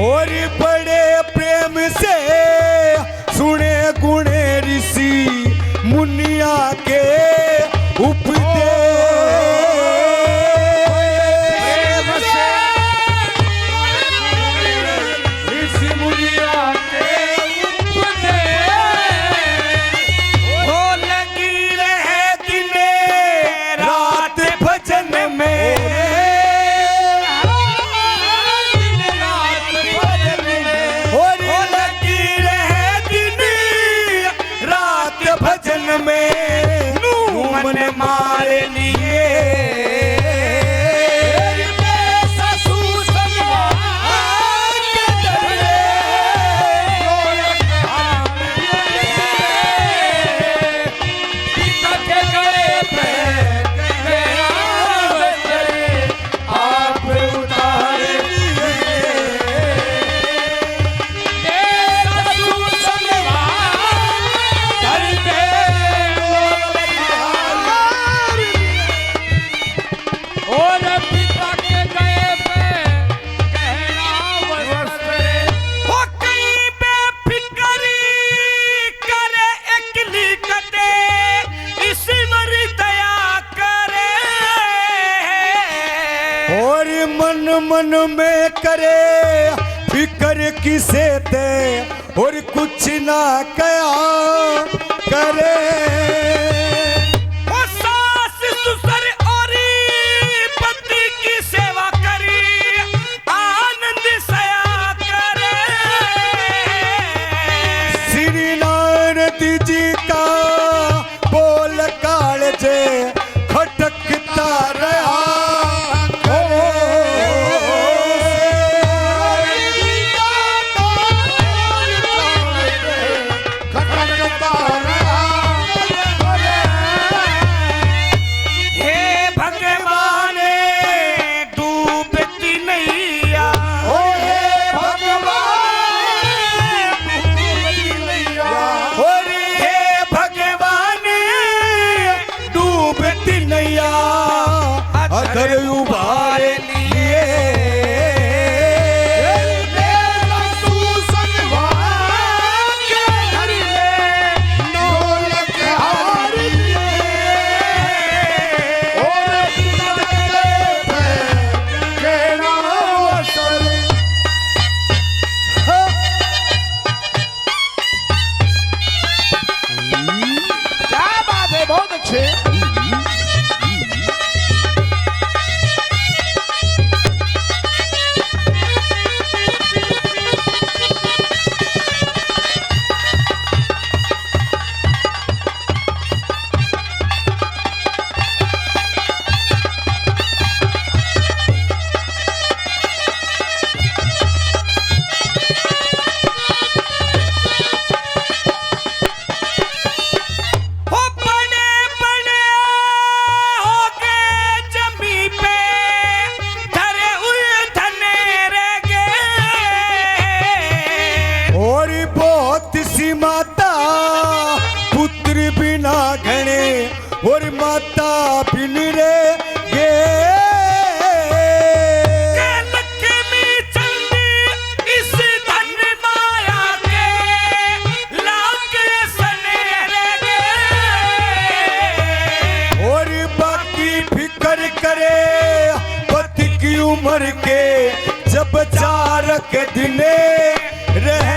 और बड़े प्रेम से सुने गुणे ऋषि मुनिया के मारे लिए मन में करे फिक्र किसे ते और कुछ ना कया करे सास ससुर और पति की सेवा करी आनंद सया करे श्री नारद जी का बोल कालजे खटकता रहा अधर उबारे लिए क्या बात है, बहुत अच्छे। माता पुत्र बिना घने और माता बिन रे गे लक्ष्मी चंडी इस धन माया के लाग सने रे गे और बाकी फिक्र करे पति की उम्र के जब 4 के दिने रह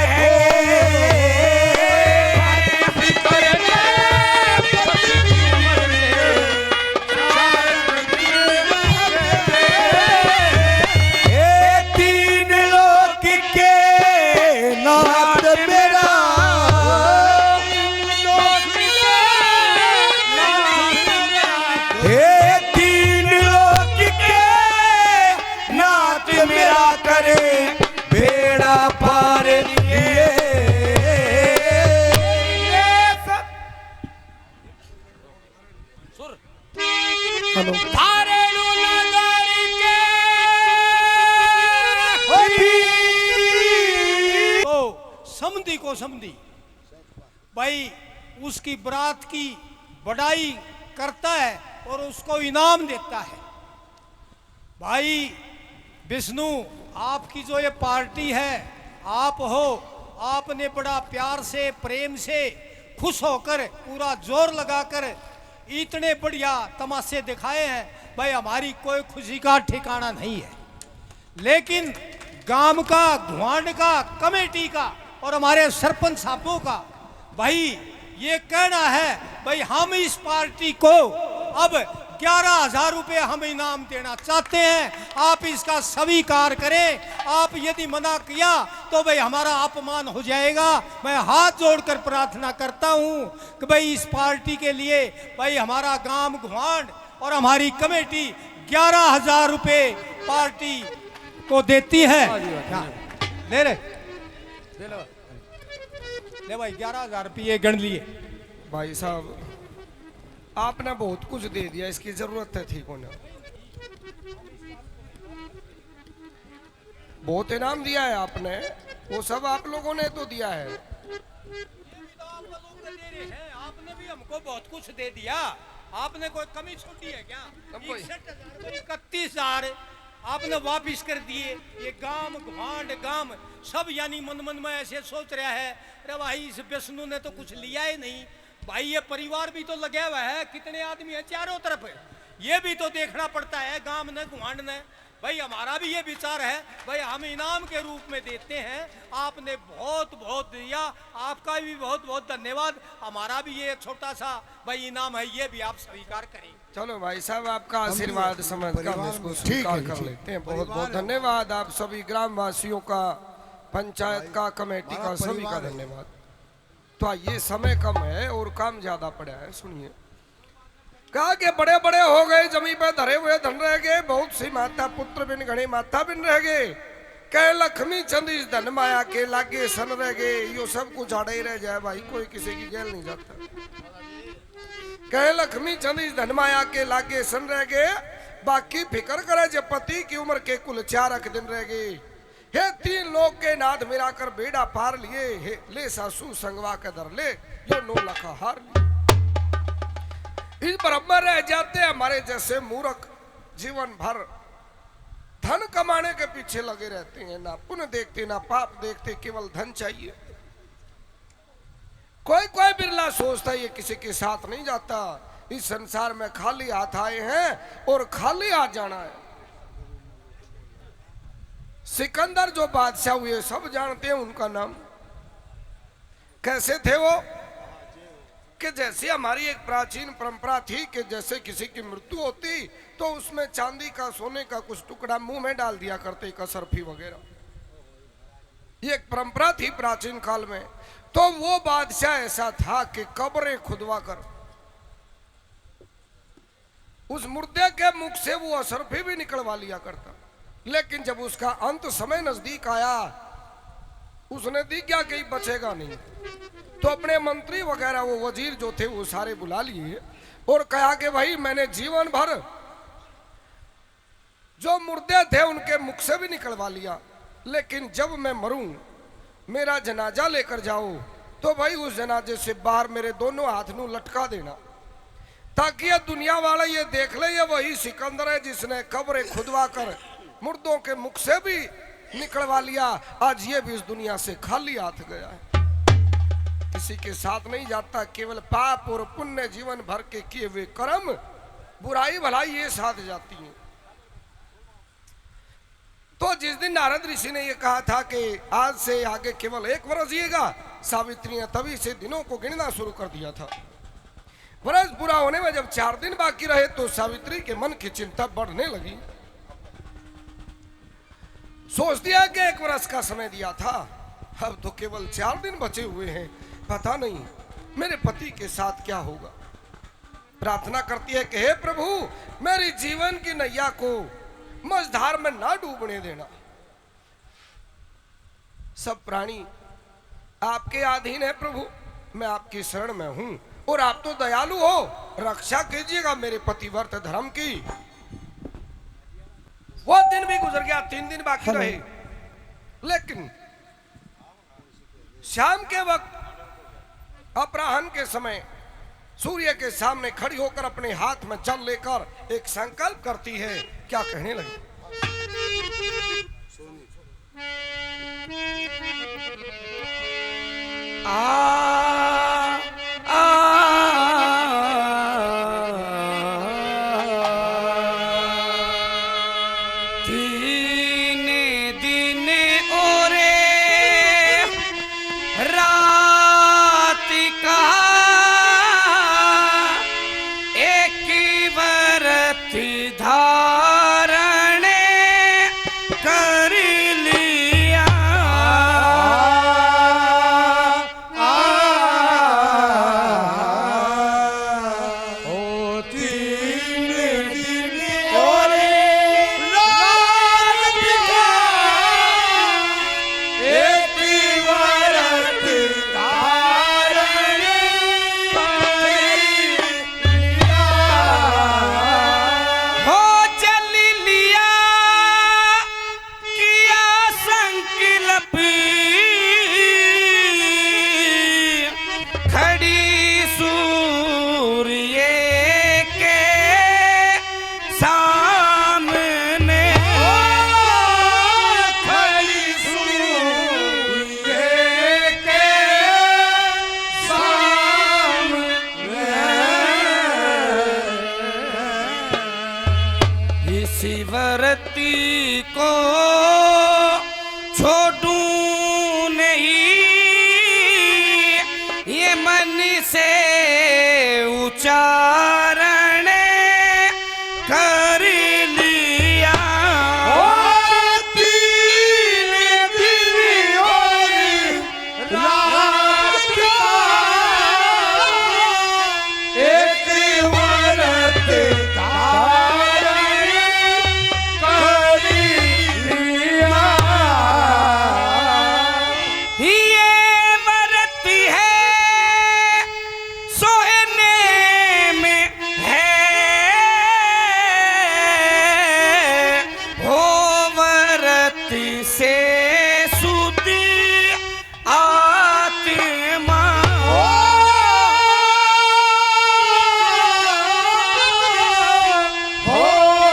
समधी को समधी भाई उसकी बरात की बढ़ाई करता है और उसको इनाम देता है। भाई विष्णु आपकी जो ये पार्टी है, आप हो, आपने बड़ा प्यार से, प्रेम से, खुश होकर, पूरा जोर लगाकर इतने बढ़िया तमाशे दिखाए हैं। भाई हमारी कोई खुशी का ठिकाना नहीं है, लेकिन गांव का, घुआंड का, कमेटी का और हमारे सरपंच साहबों का भाई ये कहना है, भाई हम इस पार्टी को अब 11,000 रुपये हम इनाम देना चाहते हैं। आप इसका स्वीकार करें। आप यदि मना किया तो भाई हमारा अपमान हो जाएगा। मैं हाथ जोड़कर प्रार्थना करता हूं कि भाई इस पार्टी के लिए भाई हमारा गांव घुआंड और हमारी कमेटी 11,000 रुपये पार्टी को देती है। ले ले ले भाई 11,000 रुपये गण लिए। भाई साहब आपने बहुत कुछ दे दिया, इसकी जरूरत है थी को ना। बहुत इनाम दिया है आपने, वो सब आप लोगों ने तो दिया है। आपने भी हमको बहुत कुछ दे दिया। आपने कोई कमी छोटी है क्या? 31,000 आपने वापिस कर दिए। ये गांव घुआंड गांव सब यानी मन मन में ऐसे सोच रहा है, अरे भाई इस विष्णु ने तो कुछ लिया ही नहीं। भाई ये परिवार भी तो लगे हुआ है, कितने आदमी है चारों तरफ, ये भी तो देखना पड़ता है गांव ने, घुआंड ने। भाई हमारा भी ये विचार है, भाई हम इनाम के रूप में देते हैं। आपने बहुत बहुत दिया, आपका भी बहुत बहुत धन्यवाद। हमारा भी ये छोटा सा भाई इनाम है, ये भी आप स्वीकार करें। चलो भाई साहब आपका आशीर्वाद समझ कर हम इसको स्वीकार कर लेते हैं। बहुत बहुत धन्यवाद आप सभी ग्राम वासियों का, पंचायत का, कमेटी का, सभी का धन्यवाद। तो ये समय कम है और काम ज्यादा पड़ा है। सुनिए, कहा कि बड़े बड़े हो गए, जमी पे धरे हुए धन रह गए, बहुत सी माता पुत्र बिन घड़ी माता बिन रह गए। कह लक्ष्मी चंद इस धन माया के लागे सन रह गए। यो सब कुछ आड़े ही रह जाए भाई, कोई किसी की जेल नहीं जाता। कह लक्ष्मी चंद इस धन माया के लागे सन रह गए, बाकी फिक्र करे जब पति की उम्र के कुल 4 दिन रह गए। हे 3 लोग के नाद मिला कर बेड़ा पार लिए, हे ले सासू संगवा के दर ले, यो 9 लाख हार लिए। इस बराबर रह जाते हमारे जैसे मूर्ख, जीवन भर धन कमाने के पीछे लगे रहते हैं, ना पुण्य देखते ना पाप देखते, केवल धन चाहिए। कोई कोई बिरला सोचता है ये किसी के साथ नहीं जाता। इस संसार में खाली हाथ आए हैं और खाली हाथ जाना है। सिकंदर जो बादशाह हुए सब जानते हैं उनका नाम। कैसे थे वो? कि जैसे हमारी एक प्राचीन परंपरा थी कि जैसे किसी की मृत्यु होती तो उसमें चांदी का, सोने का कुछ टुकड़ा मुंह में डाल दिया करते, कसरफी वगैरह। ये एक परंपरा थी प्राचीन काल में। तो वो बादशाह ऐसा था कि कब्रें खुदवा कर उस मुर्दे के मुख से वो असरफी भी निकलवा लिया करता। लेकिन जब उसका अंत समय नजदीक आया, उसने दिखा कि बचेगा नहीं, तो अपने मंत्री वगैरह, वो वजीर जो थे वो सारे बुला लिए और कहा कि भाई मैंने जीवन भर जो मुर्दे थे उनके मुख से भी निकलवा लिया, लेकिन जब मैं मरूं मेरा जनाजा लेकर जाओ तो भाई उस जनाजे से बाहर मेरे दोनों हाथ नू लटका देना, ताकि ये दुनिया वाला ये देख ले ये वही सिकंदर है जिसने कब्रें खुदवा कर मुर्दों के मुख से भी निकलवा लिया। आज ये भी इस दुनिया से खाली हाथ गया है, किसी के साथ नहीं जाता। केवल पाप और पुण्य जीवन भर के किए हुए कर्म, बुराई भलाई ये साथ जाती है। तो जिस दिन नारद ऋषि ने ये कहा था कि आज से आगे केवल 1 वर्ष जिएगा, सावित्री ने तभी से दिनों को गिनना शुरू कर दिया था। वर्ष पूरा होने में जब 4 दिन बाकी रहे तो सावित्री के मन की चिंता बढ़ने लगी। सोच दिया कि 1 वर्ष का समय दिया था, अब तो केवल 4 दिन बचे हुए हैं, पता नहीं मेरे पति के साथ क्या होगा। प्रार्थना करती है कि हे प्रभु मेरी जीवन की नैया को मझधार में ना डूबने देना। सब प्राणी आपके अधीन है प्रभु, मैं आपकी शरण में हूं और आप तो दयालु हो, रक्षा कीजिएगा मेरे पतिव्रत धर्म की। वो दिन भी गुजर गया, 3 दिन बाकी रहे। लेकिन शाम के वक्त अपराह्न के समय सूर्य के सामने खड़ी होकर अपने हाथ में जल लेकर एक संकल्प करती है। क्या कहने लगी? दीने दीने ओरे रात का एक व्रत धारण कर लिया। ओ तीन दिन और रात का एक व्रत धारण कर लिया। हो जल लिया किया संकल्प खड़ी सूर्य के सामने। खड़ी सूर्य के सामने। इसी व्रती को छोड़ूं नहीं, ये मन से उच्चारण कर लिया। तीन दिन और रात का एक व्रत धारण कर लिया। ये व्रत है सोने में है, हो व्रत से सुधी आत्मा। हो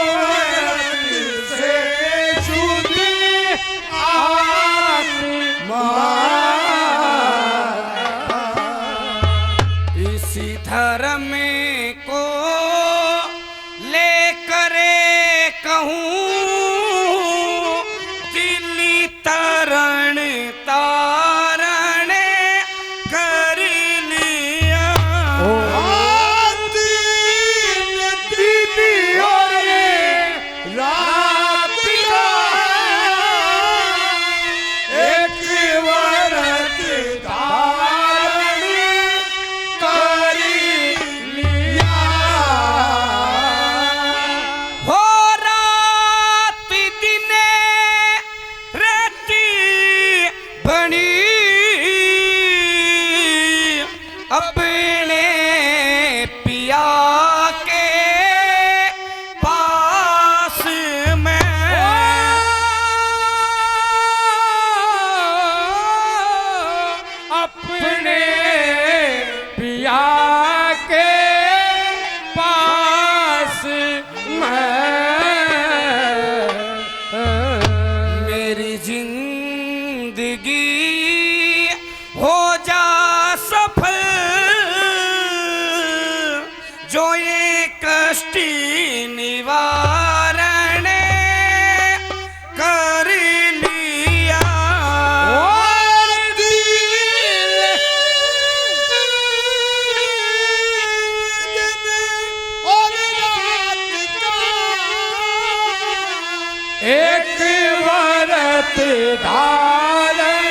व्रत से शुद्धि आत्मा। इसी धर्म को लेकर कहूँ दिल्ली तरण तारण कर लिया। तीन दिन और रात का एक व्रत धारण कर लिया। हो रात दिने राती बनी अपने पिया के पास में। अपने पिया के पास मेरी जिंदगी हो जा सफल, जो ये कष्टी निवारण कर लिया। एक व्रत धारण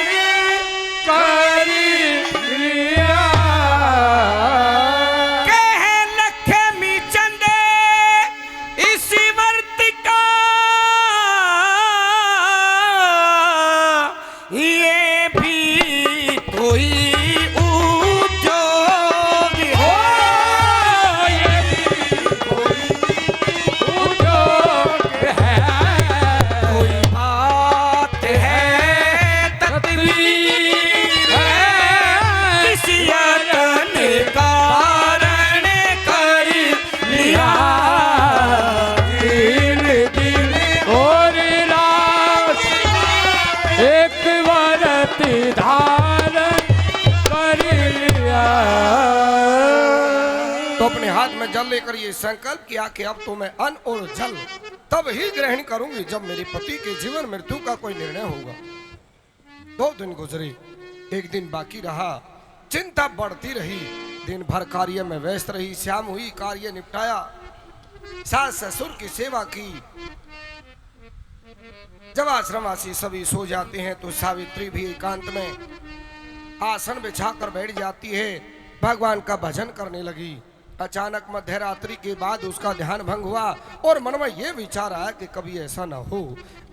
पति धारण कर लिया। तो अपने हाथ में जल लेकर ये संकल्प किया कि अब तो मैं अन्न और जल तब ही ग्रहण करूंगी जब मेरे पति के जीवन मृत्यु का कोई निर्णय होगा। 2 दिन गुजरे, एक दिन बाकी रहा। चिंता बढ़ती रही, दिन भर कार्य में व्यस्त रही। शाम हुई, कार्य निपटाया, सास ससुर की सेवा की। जब आश्रमवासी सभी सो जाते हैं तो सावित्री भी एकांत में आसन बिछाकर बैठ जाती है, भगवान का भजन करने लगी। अचानक मध्य रात्रि के बाद उसका ध्यान भंग हुआ और मन में यह विचार आया कि कभी ऐसा ना हो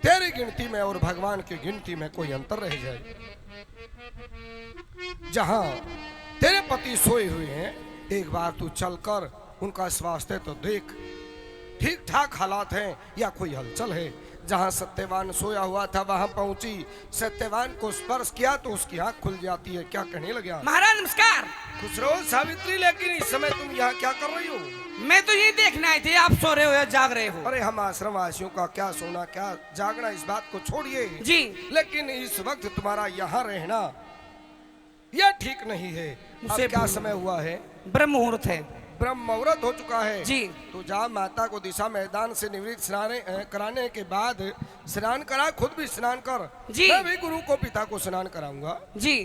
तेरी गिनती में और भगवान की गिनती में कोई अंतर रह जाए। जहां तेरे पति सोए हुए हैं, एक बार तू चलकर उनका स्वास्थ्य तो देख, ठीक ठाक हालात हैं या कोई हलचल है। जहां सत्यवान सोया हुआ था वहां पहुंची, सत्यवान को स्पर्श किया तो उसकी आंख खुल जाती है। क्या कहने लगा? महाराज नमस्कार। खुश रहो सावित्री, लेकिन इस समय तुम यहाँ क्या कर रही हो? मैं तो ये देखना आई थी आप सो रहे हो या जाग रहे हो। अरे हम आश्रम वासियों का क्या सोना क्या जागना, इस बात को छोड़िए जी, लेकिन इस वक्त तुम्हारा यहाँ रहना यह ठीक नहीं है। अब क्या समय हुआ है? ब्रह्म मुहूर्त है, ब्रह्म मुहूर्त हो चुका है जी। तो जा माता को दिशा मैदान से निवृत्त स्नान कराने के बाद स्नान करा, खुद भी स्नान कर जी। मैं भी गुरु को पिता को स्नान कराऊंगा जी।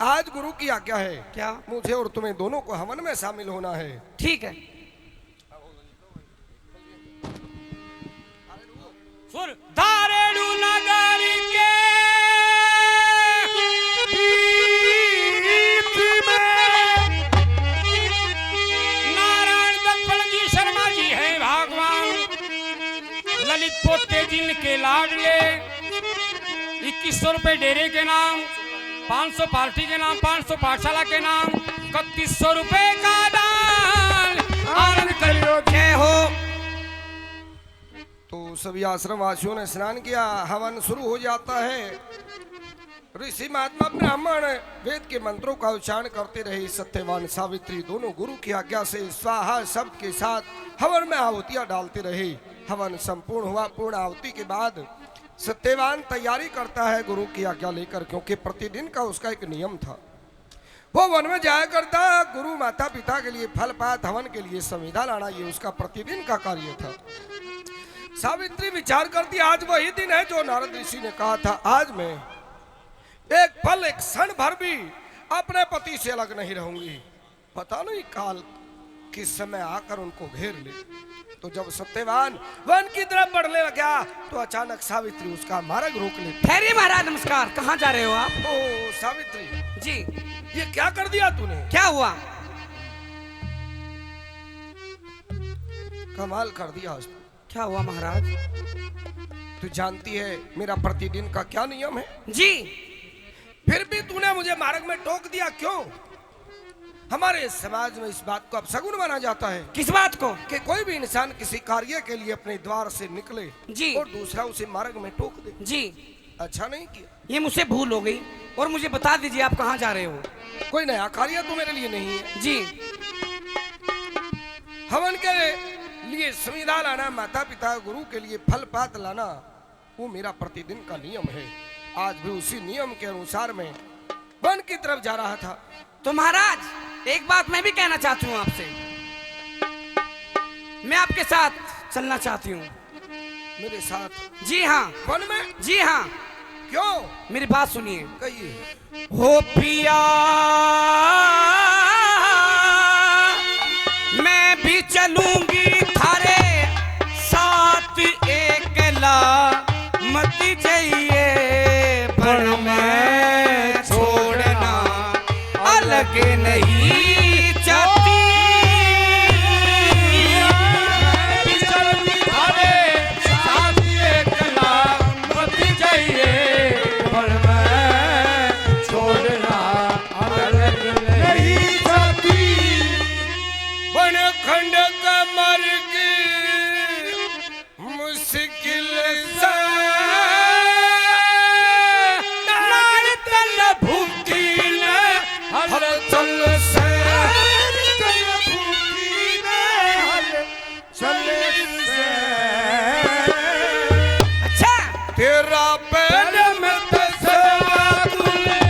आज गुरु की आज्ञा है। क्या? मुझे और तुम्हें दोनों को हवन में शामिल होना है। ठीक है। दारेडू नगर के बीच में नारायण दत्त जी शर्मा जी हैं भगवान, ललित पोते जिनके लाडले। 2100 रुपए डेरे के नाम, 500 पार्टी के नाम, 500 पाठशाला के नाम, 3100 रुपए का दान। आनंद करियो जय हो। तो सभी आश्रम वासियों ने स्नान किया, हवन शुरू हो जाता है। ऋषि महात्मा ब्राह्मण वेद के मंत्रों का उच्चारण करते रहे। सत्यवान सावित्री दोनों गुरु की आज्ञा से स्वाहा शब्द के साथ हवन में आहुतियां डालते रहे। हवन संपूर्ण हुआ। पूर्ण आहुति के बाद सत्यवान तैयारी करता है गुरु की आज्ञा लेकर, क्योंकि प्रतिदिन का उसका एक नियम था। वो वन में जाया करता, गुरु माता पिता के लिए फल पात हवन के लिए संविदा लाना, ये उसका प्रतिदिन का कार्य था। सावित्री विचार करती, आज वही दिन है जो नारद ऋषि ने कहा था, आज मैं एक पल एक क्षण भर भी अपने पति से अलग नहीं रहूंगी। पता नहीं काल किस समय आकर उनको घेर ले। तो जब सत्यवान वन की तरफ बढ़ने लगा तो अचानक सावित्री उसका मार्ग रोक लेती। ठहरिए महाराज नमस्कार, कहाँ जा रहे हो आप? ओ सावित्री जी। ये क्या कर दिया तूने? क्या हुआ? कमाल कर दिया। क्या हुआ महाराज? तू जानती है मेरा प्रतिदिन का क्या नियम है? जी। फिर भी तूने मुझे मार्ग में टोक दिया, क्यों? हमारे समाज में इस बात को अपशगुन माना जाता है। किस बात को? कि कोई भी इंसान किसी कार्य के लिए अपने द्वार से निकले जी और दूसरा उसे मार्ग में टोक दे। जी। अच्छा नहीं किया। ये मुझसे भूल हो गई, और मुझे बता दीजिए आप कहाँ जा रहे हो? कोई नया कार्य तो मेरे लिए नहीं है। जी। हवन के लिए संविदा लाना, माता पिता गुरु के लिए फल पात लाना, वो मेरा प्रतिदिन का नियम है। आज भी उसी नियम के अनुसार मैं वन की तरफ जा रहा था। तो महाराज एक बात मैं भी कहना चाहती हूँ आपसे, मैं आपके साथ चलना चाहती हूँ। मेरे साथ? जी हाँ। वन में? जी हाँ। क्यों? मेरी बात सुनिए। कहिए। हो पिया मैं भी चलूंगी थारे साथ, एकला मत जाइए पर मैं छोड़ना अलग नहीं चाहती। मैं भी चलूंगी थारे साथ, एकला मत जाइए पर मैं छोड़ना अलग नहीं चाहती। वन खंड का मार्ग मुश्किल से हलचल से अच्छा तेरा पैर में तसला तूने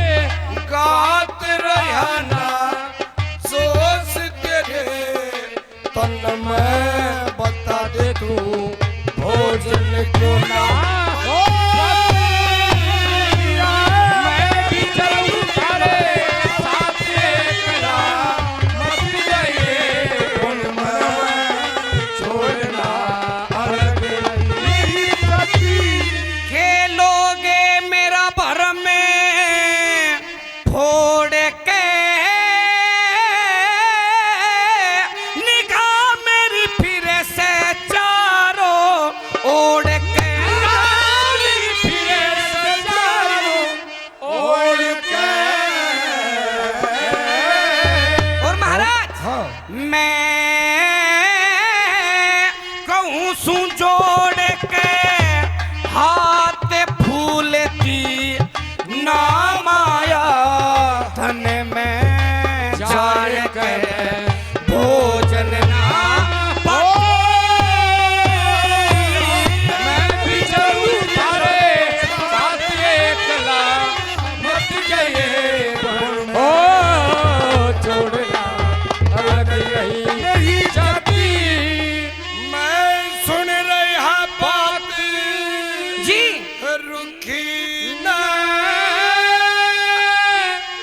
क्यों ना मैं भी चलूं तारे साथ एकला मत जाइए कौन छोड़ना अलग नहीं खेलोगे मेरा भरम में फोड़ के निगाह मेरी फिर से चारों ओढ़ के फिर से चारों ओढ़ के और महाराज हाँ मैं कहूँ सू जोड़ के हाथ फूलती ना माया धन में जान के भोजन ना मैं भी चलूं तारे साथ एकला मत जाइए ओ छोड़ना अलग नहीं जाती मैं सुन रहा बात जी रुखी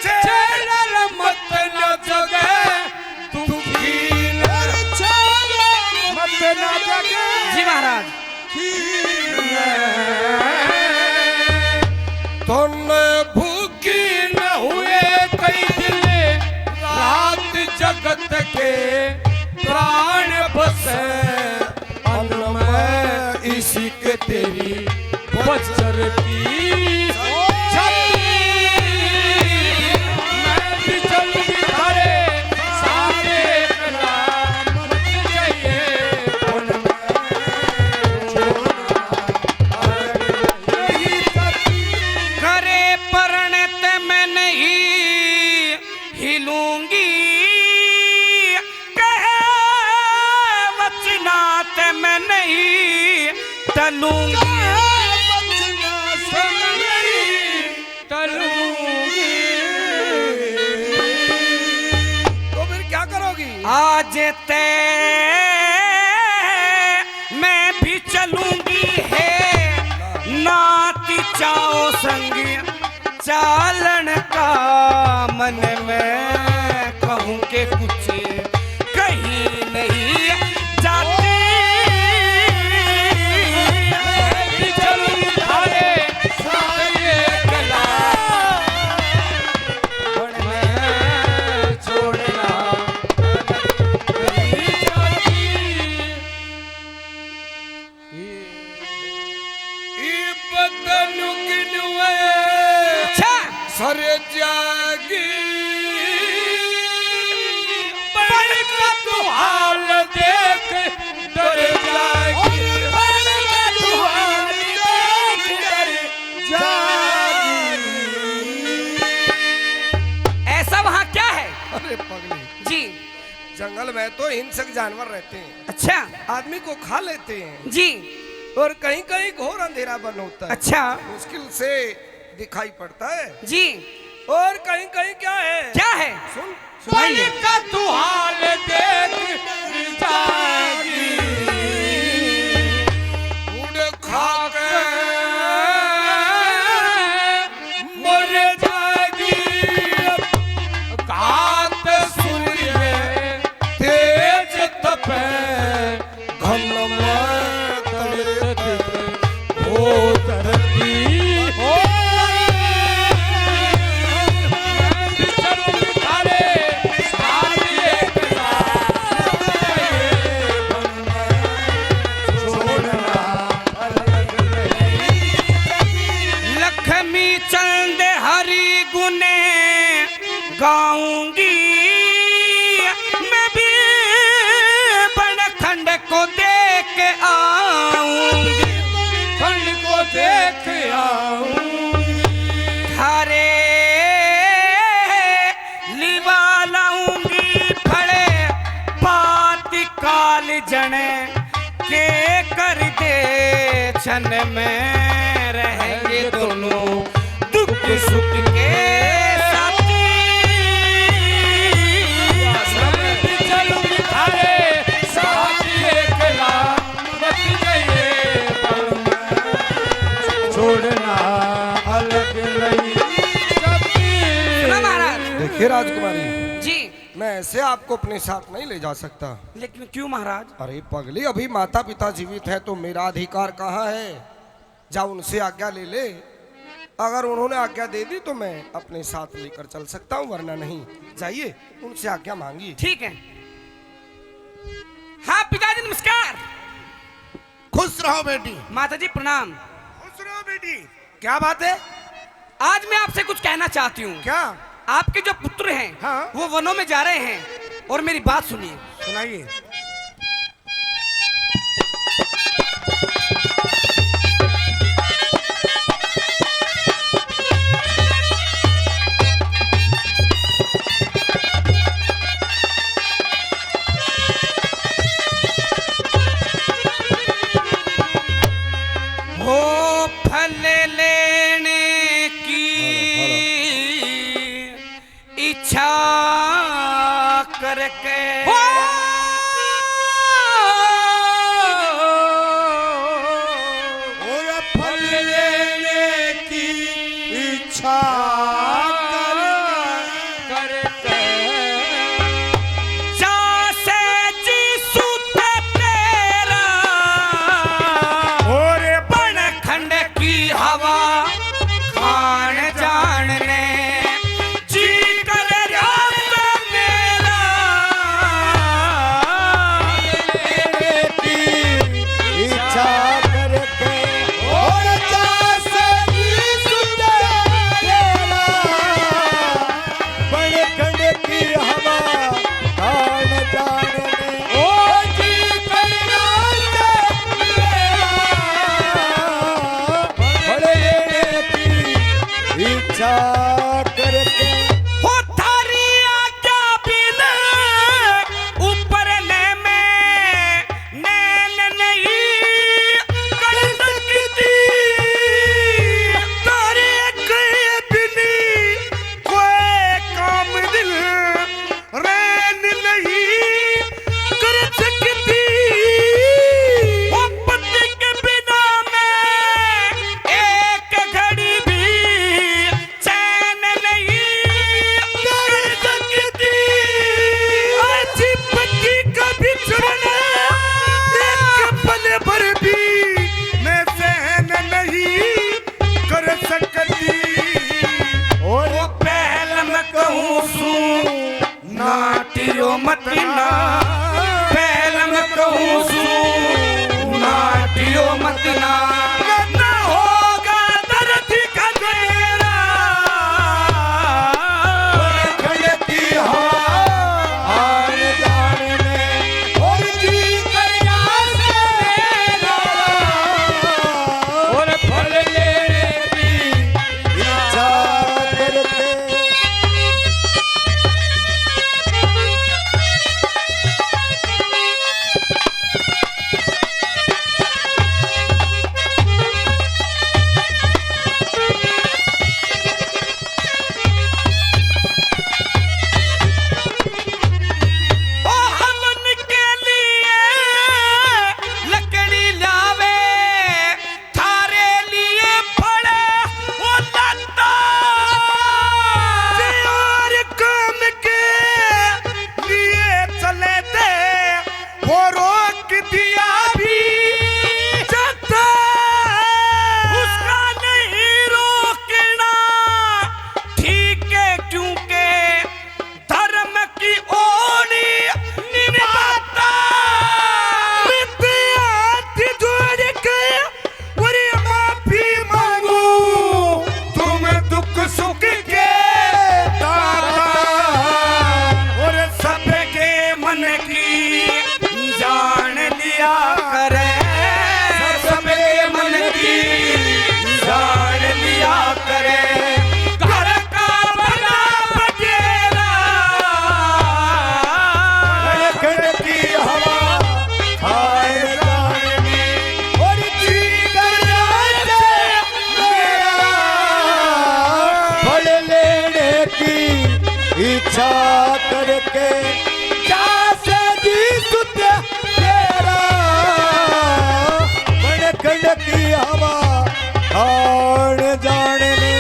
चल मत न जगे दुखी मत न जगे जी महाराज तुम भूखी न हुए कई दिन रात जगत के प्राण बसे अन्न में इश्क तेरी बचर की छवि। मैं भी चलूंगी तारे साथ एकला मत जाइए कौन करे परिणत मैं नहीं हिलूंगी कहे वचनात मैं नहीं टलूंगी तो फिर क्या करोगी? आज ते मैं भी चलूंगी है नाती चाओ संगी चालन का मन में कहूँ के कुछ कहीं नहीं जाती मैं भी चलूंगी तारे साथ एकला मैं छोड़ना नहीं जाती ई बदन गिनवे अच्छा सर जागी बड़ का तू हाल देख डर जाएगी तू हाल देख डर ऐसा वहाँ क्या है अरे पगली, जी जंगल में तो हिंसक जानवर रहते हैं, अच्छा आदमी को खा लेते हैं जी और कहीं कहीं घोर अंधेरा बन होता है, अच्छा मुश्किल से दिखाई पड़ता है। जी और कहीं कहीं क्या है? क्या है सुन सुनाइए। का तू हाल देख जाएगी उड़ खा के मर जाएगी घात सूर्य तेज तपे घन में तड़ित हो धरती मैं भी चलूंगी तारे साथ एकला छोड़ना अलग नहीं लक्ष्मी चंद हरि गुने गाऊंगी मैं भी बनखंड को देख आऊंगी खंड को देख आऊंगी थारे लिवा लाऊंगी फड़े पाती काल जने के कर दे क्षण में रहेंगे दोनों दुख सुख के साथी मैं भी चलूंगी तारे साथ एकला मत जाइए हे राजकुमारी, जी मैं ऐसे आपको अपने साथ नहीं ले जा सकता। लेकिन क्यों महाराज? अरे पगली, अभी माता पिता जीवित है तो मेरा अधिकार कहाँ है? जा उनसे आज्ञा ले ले। अगर उन्होंने आज्ञा दे दी तो मैं अपने साथ लेकर चल सकता हूँ, वरना नहीं। जाइए, उनसे आज्ञा मांगिए। ठीक है। हाँ पिताजी नमस्कार। खुश रहो बेटी। माता जी प्रणाम। खुश रहो बेटी। क्या बात है? आज मैं आपसे कुछ कहना चाहती हूँ। क्या? आपके जो पुत्र हैं हाँ। वो वनों में जा रहे हैं और मेरी बात सुनिए। सुनाइए। हो फल लेने की इच्छा करके और फल लेने की इच्छा करके जासे जी सुत तेरा और बन खंड की हवा खान जानने जी कर रात मेरा इच्छा करके और जैसे तेरा बड़ खंड की हवा कान जानने ओ जी करना बड़े लेने की इच्छा करके हो थारी आज्ञा बिन ऊपर ले में नैन नहीं कर सकती तारे गए बिन कोई काम दिल रैन नहीं कर सकती हो पति के बिना मैं एक घड़ी भी चैन नहीं कर सकती अच्छी पति का बिछड़ना एक पल भर भी मैं सहन नहीं कर सकती और पहल मैं कहूँ सू नाटियो मत ना पहल मैं कहूँ सू नाटियो मत ना ना होगा दर्द का तेरा खंड की हवा हार जानने और जी करना और फल लेने की इच्छा करके ओ हवन के लिए लकड़ी लावे थारे लिए पड़े वो लता और काम के लिए चले थे वो रोक दिया भी जाता उसका नहीं रोकना ठीक है क्योंकि धर्म की ओनी निभाता हाथ जोड़ के और माफी मांगू तुम दुख सुख के दाता और सबके मन की जान लिया करे सबके मन की जान लिया करे घर का बना बजेरा खंड की हवा हार जानने और जी करना मेरा फल लेने की इच्छा करके जैसे जी सुत तेरा बड़ खंड की हवा हार जानने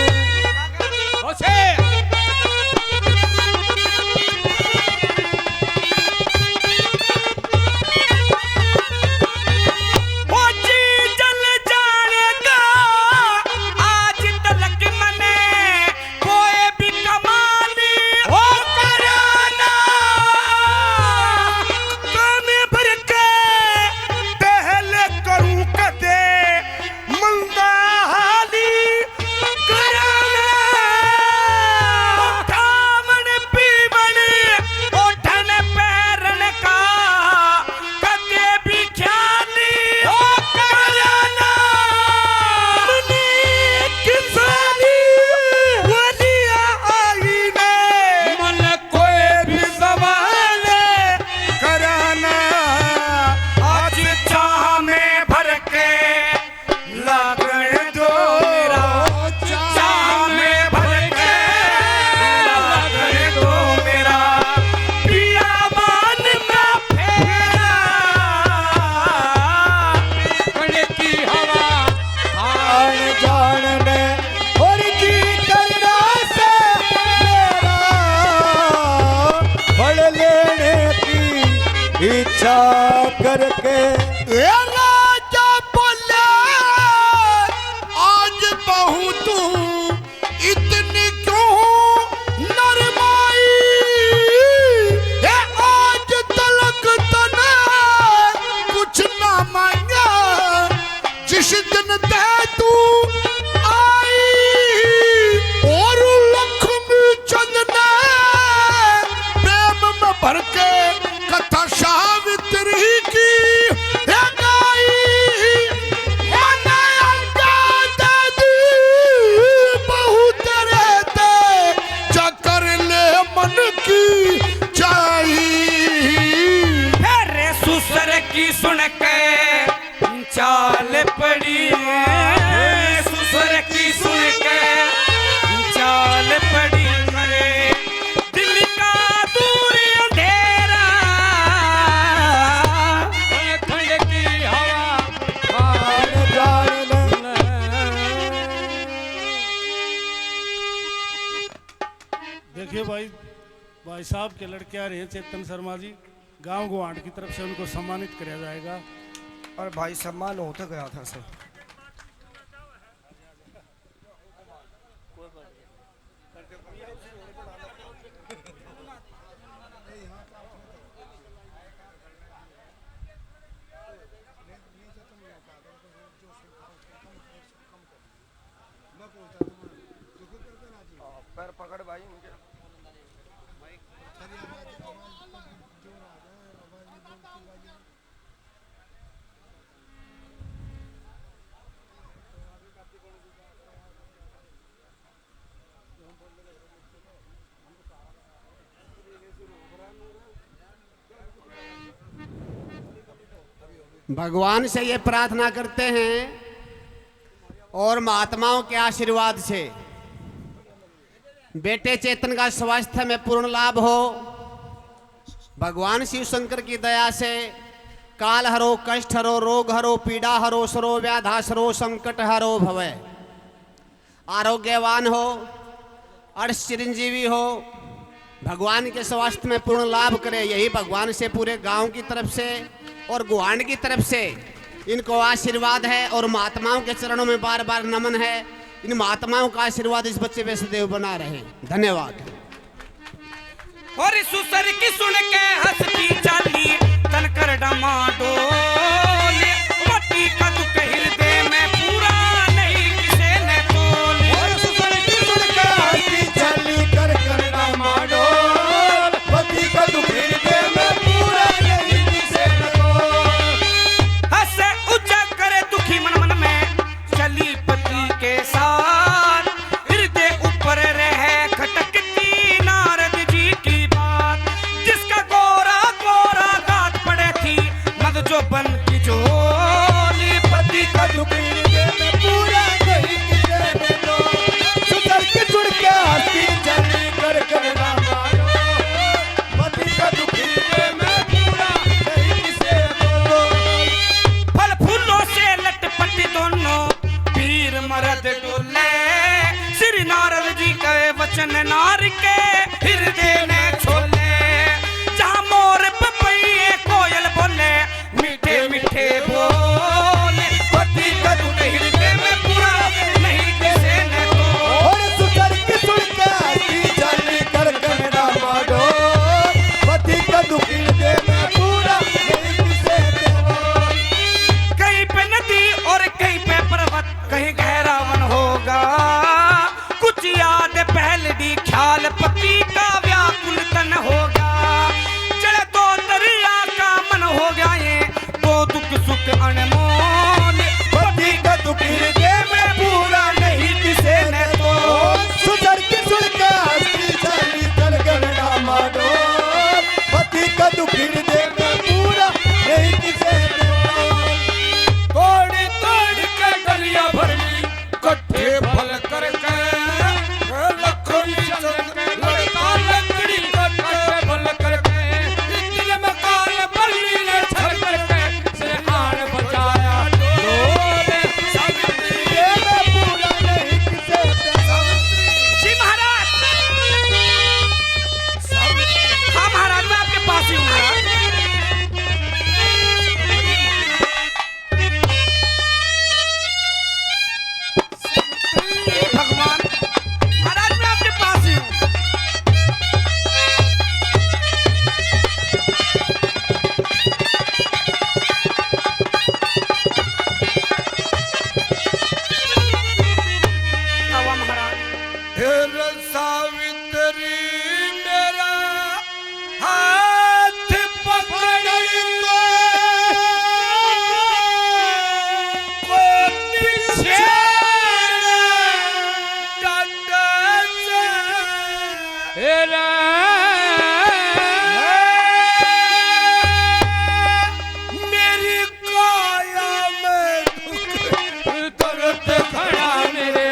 पूछा करके ए राजा बोले आज बहू तू इतनी क्यों नरमाई, ए आज तलक तने कुछ ना मांगा जिस दिन दे तू आई, और लक्ष्मी चंद ने प्रेम में भर के कथा सावित्री की गाई, मने अंगा दे दी बहुत रहते चकर ले मन की चाहिए। अरे सुसर की सुन के चाल पड़ी, सुसर की सुन के चाल पड़ी, मरे दिल का दूर अंधेरा, ठंड की हवा देखिए भाई साहब के लड़के आ रहे हैं चेतन शर्मा जी, गांव गुवाहाट की तरफ से उनको सम्मानित किया जाएगा। और भाई सम्मान होता गया था सर। पैर पकड़ भाई उनके। भगवान से ये प्रार्थना करते हैं और महात्माओं के आशीर्वाद से बेटे चेतन का स्वास्थ्य में पूर्ण लाभ हो। भगवान शिव शंकर की दया से काल हरो, कष्ट हरो, रोग हरो, पीड़ा हरो, सरो व्याधासरो, संकट हरो भवै, आरोग्यवान हो, अर्श चिरंजीवी हो, भगवान के स्वास्थ्य में पूर्ण लाभ करे। यही भगवान से पूरे गांव की तरफ से और गुहांड की तरफ से इनको आशीर्वाद है और महात्माओं के चरणों में बार बार नमन है। इन महात्माओं का आशीर्वाद इस बच्चे पे सदैव बना रहे। धन्यवाद। और सुसर की सुन के हंसती चाली तनकर डमाडोल, पति का दुख हृदय में पूरा नहीं किसे ने तोल, और सुसर की सुन के हंसती चाली कर कर डमाडोल, पति का दुख हृदय में पूरा नहीं किसे न तोल। हंसे ऊंचा करे दुखी मन मन में चली पति के साथ, हृदय ऊपर रहे खटकती नारद जी की बात, जिसका गोरा गोरा गात पड़े थी मद जो बन की झोली, पति का दुख हृदय में पूरा नहीं किसे न तोल। सुसर की सुन के हंसती चाली कर कर डमाडोल, पति का दुख हृदय में पूरा नहीं किसे न तोल। फल फूलों से लटपट दोनों पीर मरद डोले, श्री नारद जी के वचन नार के हृदय ने छोले, जहाँ मोर पपैये कोयल बोले मीठे मीठे बोले, पति का दुख हृदय में पूरा नहीं किसे ने तोल। और सुसर की सुन के हंसती चाली कर कर डमाडोल, पति का दुख हृदय में पूरा नहीं किसे न तोल। कहीं पे नदी और कहीं पे पर्वत, कहीं गहरा वन होगा, कुछ याद पहल दी ख्याल पति का व्याकुल तन होगा, चले तो दरिया का मन हो गया ये तो दुख सुख अनमोल, पति का दुख हृदय में पूरा नहीं किसे न तोल। सुसर की सुन के हंसती चाली कर कर डमाडोल, पति का दुख हृदय में पूरा नहीं किसे न तोल। तोड़ तोड़ के गलियां भर ली कट्ठे फल करके, लखन चंद लड़का मेरी काया में दर्द खड़ा मेरे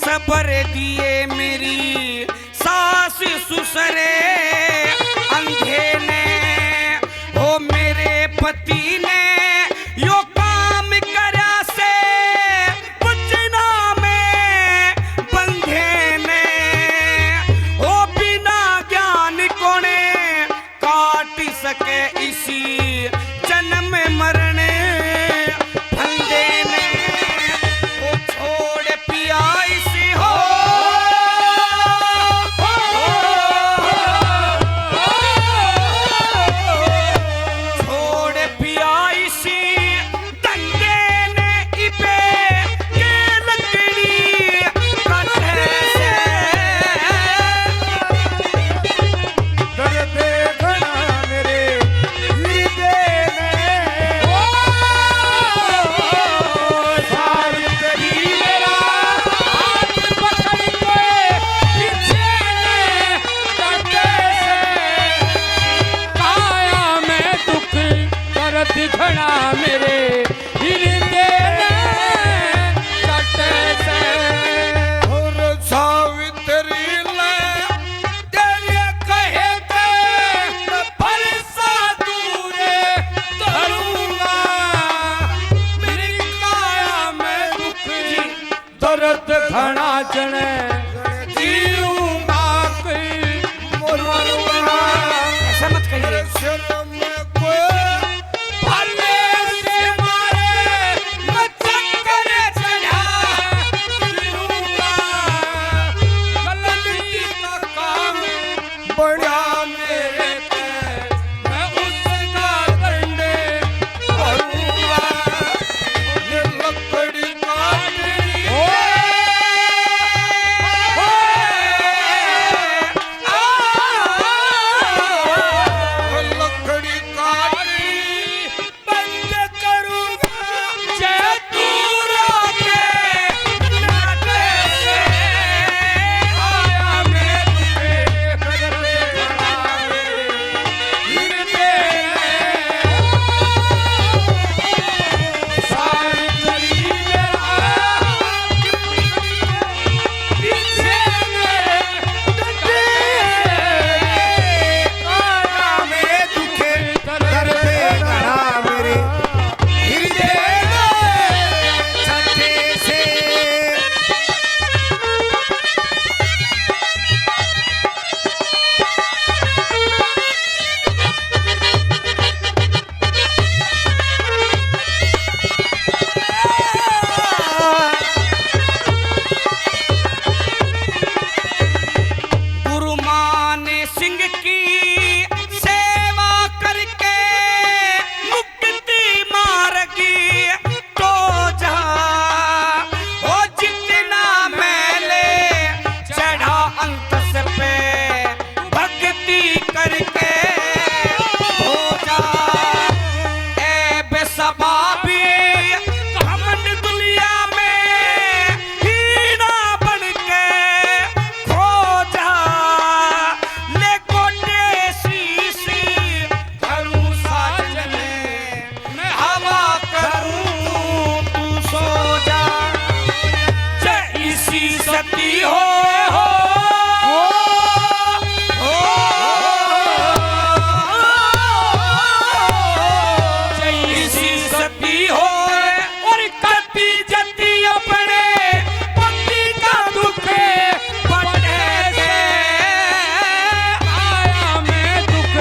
सबर दिए मेरी सास ससुरे अंधे ने, हो मेरे पति ने यो काम करा से बचना में बंधे ने, हो बिना ज्ञान कोने काट सके इसी जन्म मरने फंदे ने, वो छोड़ पिया इसी हो छोड़ पिया इसी दंगे ने इपे के लकड़ी कटे से दर्द घना मेरे हृदय में सारी तेरी मेरा हाथ पकड़ के पीछे ने कटे से काया में दुख दर्द घना मेरे हृदय में कटे से और सावित्री ले तेरे कहे के फरसा दूरे धरूंगा मेरी काया में दुख दर्द घना जने जीऊंगा ऐसा मत कहिए शर्म में कोई भले से मारे मैं चक्कर चढ़ा फिरूंगा गलती का काम बड़ा मेरे पे मैं उसका दंडे भरूंगा ये लकड़ी काटनी लकड़ी सती हो जैसी सती हो और कती जती अपने पति का दुख बटे से आया मैं दुख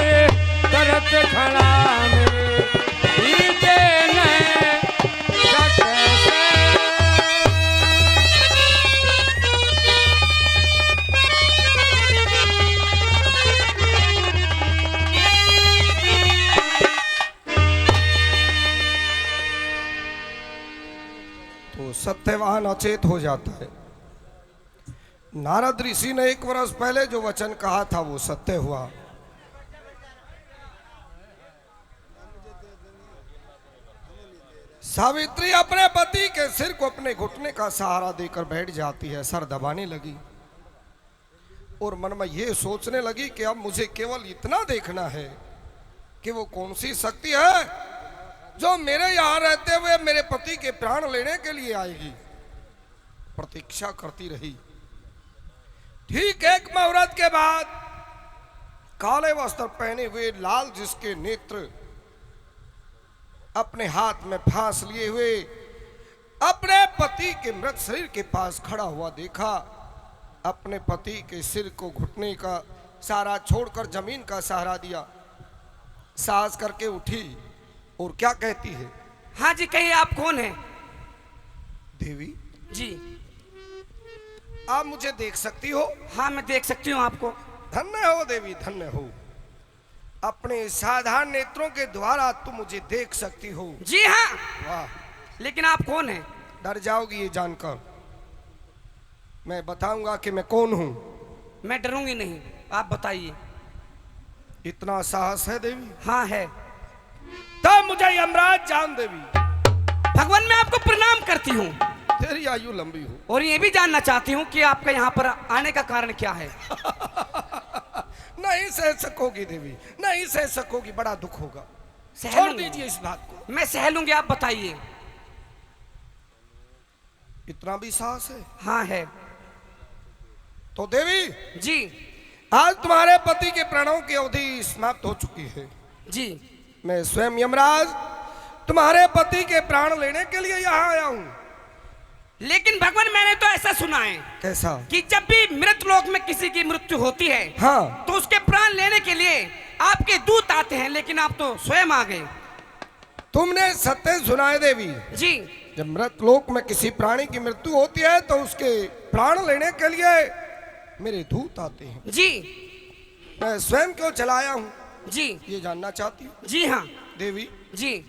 करत खड़ा मेरे हृदय ने जटे से। तो सत्यवान अचेत हो जाता है। नारद ऋषि ने 1 वर्ष पहले जो वचन कहा था वो सत्य हुआ। सावित्री अपने पति के सिर को अपने घुटने का सहारा देकर बैठ जाती है, सर दबाने लगी और मन में ये सोचने लगी कि अब मुझे केवल इतना देखना है कि वो कौन सी शक्ति है जो मेरे यहां रहते हुए मेरे पति के प्राण लेने के लिए आएगी। प्रतीक्षा करती रही। ठीक 1 मुहूर्त के बाद काले वस्त्र पहने हुए लाल जिसके नेत्र अपने हाथ में फांस लिए हुए अपने पति के मृत शरीर के पास खड़ा हुआ देखा। अपने पति के सिर को घुटने का सहारा छोड़कर जमीन का सहारा दिया। साहस करके उठी और क्या कहती है? हाँ जी कहिए, आप कौन हैं? देवी जी आप मुझे देख सकती हो? हाँ मैं देख सकती हूँ आपको। धन्य हो देवी, धन्य हो। अपने साधारण नेत्रों के द्वारा तुम मुझे देख सकती हो। जी हाँ। वाह। लेकिन आप कौन हैं? डर जाओगी ये जानकर। मैं बताऊंगा कि मैं कौन हूं। मैं डरूंगी नहीं, आप बताइए। इतना साहस है देवी? हाँ है। तब मुझे यमराज जान देवी। भगवान मैं आपको प्रणाम करती हूँ। तेरी आयु लंबी हो। और ये भी जानना चाहती हूँ कि आपका यहाँ पर आने का कारण क्या है? नहीं सह सकोगी देवी, नहीं सह सकोगी, बड़ा दुख होगा। सह छोड़ लूंगी। दीजिए इस बात को। मैं सह लूंगी, आप बताइए। इतना भी साहस है? हाँ है। तो देवी जी आज तुम्हारे पति के प्राणों की अवधि समाप्त हो चुकी है। जी मैं स्वयं यमराज तुम्हारे पति के प्राण लेने के लिए यहाँ आया हूँ। लेकिन भगवान मैंने तो ऐसा सुना है कैसा? कि जब भी मृत लोक में किसी की मृत्यु होती है हाँ तो उसके प्राण लेने के लिए आपके दूत आते हैं, लेकिन आप तो स्वयं आ गए। तुमने सत्य सुना है देवी। जी जब मृत लोक में किसी प्राणी की मृत्यु होती है तो उसके प्राण लेने के लिए मेरे दूत आते हैं। जी मैं स्वयं क्यों चलाया हूँ जी ये जानना चाहती हूँ? जी हाँ देवी जी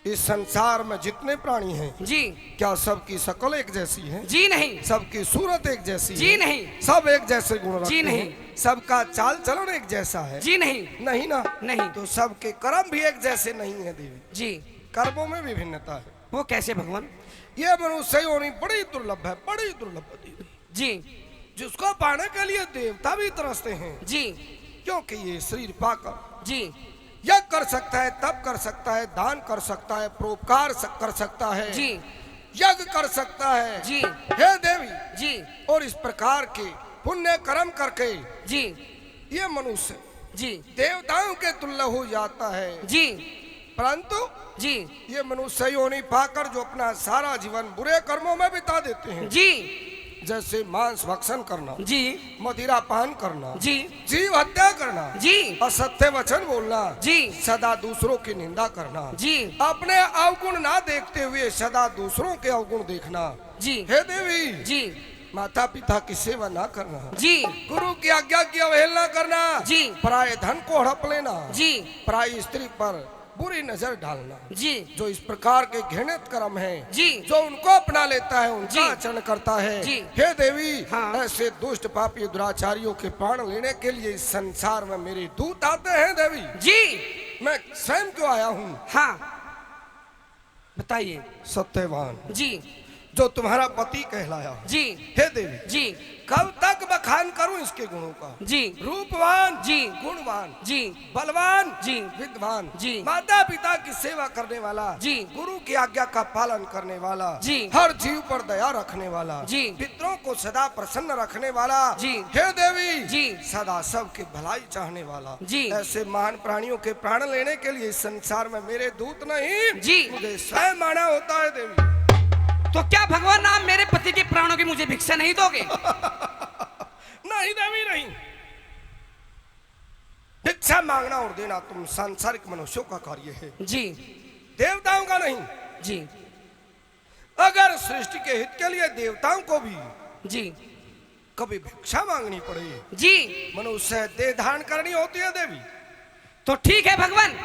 इस संसार में जितने प्राणी हैं जी क्या सबकी शकल एक जैसी है? जी नहीं। सबकी सूरत एक जैसी जी है? नहीं। सब एक जैसे गुण रखते जी नहीं। हैं? सबका चाल चलन एक जैसा है? जी नहीं। नहीं ना? नहीं। तो सबके कर्म भी एक जैसे नहीं है देवी। जी कर्मों में विभिन्नता है। वो कैसे भगवान? ये मनुष्य होनी बड़ी दुर्लभ है, बड़ी दुर्लभ है देवी। जी जिसको पाने के लिए देवता भी तरसते हैं। जी क्योंकि ये शरीर पाकर जी यज्ञ कर सकता है, तप कर सकता है, दान कर सकता है, परोपकार कर सकता है, जी यज्ञ कर सकता है। जी हे देवी जी और इस प्रकार के पुण्य कर्म करके जी ये मनुष्य जी देवताओं के तुल्य हो जाता है। जी परंतु जी ये मनुष्य योनि पाकर जो अपना सारा जीवन बुरे कर्मों में बिता देते हैं, जी जैसे मांस भक्षण करना, जी मदिरा पान करना, जी जीव हत्या करना, जी असत्य वचन बोलना, जी सदा दूसरों की निंदा करना, जी अपने अवगुण ना देखते हुए सदा दूसरों के अवगुण देखना। जी हे देवी जी माता पिता की सेवा ना करना, जी गुरु की आज्ञा की अवहेलना करना, जी पराये धन को हड़प लेना, जी पराई स्त्री पर बुरी नजर डालना, जी जो इस प्रकार के घृणित कर्म हैं, जी जो उनको अपना लेता है उनका जी आचरण करता है। जी हे देवी हाँ। ऐसे दुष्ट पापी दुराचारियों के प्राण लेने के लिए इस संसार में मेरे दूत आते हैं देवी। जी मैं स्वयं क्यों आया हूँ? हाँ बताइए। सत्यवान जी जो तुम्हारा पति कहलाया। जी हे देवी जी कब तक बखान करूं इसके गुणों का? जी रूपवान जी गुणवान जी बलवान जी विद्वान जी माता पिता की सेवा करने वाला जी गुरु की आज्ञा का पालन करने वाला जी हर जीव पर दया रखने वाला जी पितरों को सदा प्रसन्न रखने वाला जी। हे देवी जी। सदा सबकी भलाई चाहने वाला जी। ऐसे महान प्राणियों के प्राण लेने के लिए इस संसार में मेरे दूत नहीं जी। मुझे स्वयं माना होता है देवी। तो क्या भगवान आप मेरे पति के प्राणों की मुझे भिक्षा नहीं दोगे? नहीं देवी नहीं, भिक्षा मांगना और देना तुम सांसारिक मनुष्यों का कार्य है, जी देवताओं का नहीं। जी अगर सृष्टि के हित के लिए देवताओं को भी जी कभी भिक्षा मांगनी पड़े जी मनुष्य देह धारण करनी होती है देवी। तो ठीक है भगवान,